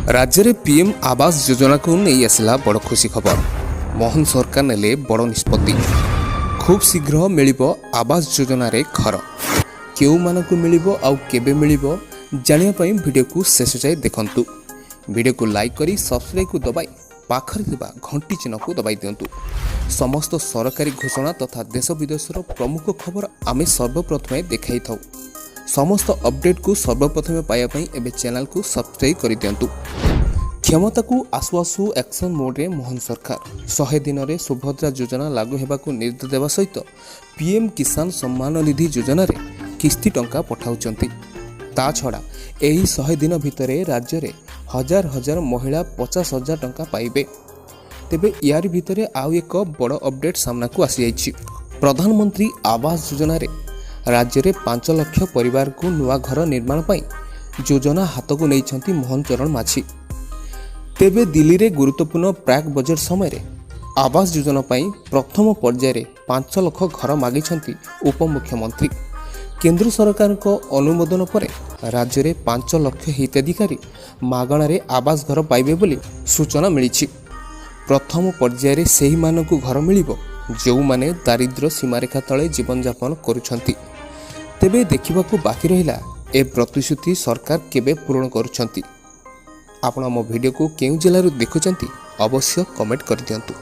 राज्य में पीएम आवास योजना को नहीं आसला बड़ खुशी खबर। मोहन सरकार नेले बड़ निष्पत्ति। खूब शीघ्र मिलिबो आवास योजना रे घर केउ मानकु मिलिबो आउ केबे मिलिबो जानिया पई वीडियो को शेष जाए देखंतु। वीडियो को लाइक करी सब्सक्राइब को दबाई पाखरे थिबा घंटी चिन्ह को दबाई दियंतु। समस्त सरकारी घोषणा तथा देश विदेशर प्रमुख खबर आमे सर्वप्रथमे देखाई थाउ। समस्त अपडेट को सर्वप्रथमे पाया पई एबे चैनल को सब्सक्राइब करि दियंतु। क्षमता को आसु आसु एक्शन मोड रे मोहन सरकार 100 दिन रे सुभद्रा योजना लागू हेबाकू निर्देश देवा सहित पीएम किसान सम्मान निधि योजना रे किस्ती टंका पठाउचंती। ता छड़ा एही 100 दिन भितरे राज्य रे हजार हजार महिला 50,000 टंका पाइबे। तेबे यार भितरे आउ एक बड़ अपडेट सामना को आसी जाइछि। प्रधानमंत्री आवास योजना रे राज्य रे 5 लाख परिवार को नुआ घर निर्माण पाई योजना हाथ को नहीं मोहन चरण माछी। तेबे दिल्ली रे गुरुत्वपूर्ण प्राक बजट समय रे आवास योजना पाई प्रथम पर्याय रे 5 लाख घर मागिछंती उपमुख्यमंत्री। केंद्र सरकार को अनुमोदन पर राज्य रे 5 लाख हिताधिकारी मागणा रे आवास घर पाइबे बोली सूचना मिली। प्रथम पर्याय रे सेही मानकु घर मिलिबो जो माने दारिद्र्य सीमारेखा तले जीवन यापन करुछंती। तेबे देखिबाकू बाकी रहिला ए प्रतिश्रुति सरकार केबे पूर्ण करुछंती। आपण मो वीडियो को केउ जिल्ला रु देखुछंती अवश्य कमेंट कर दियंतु।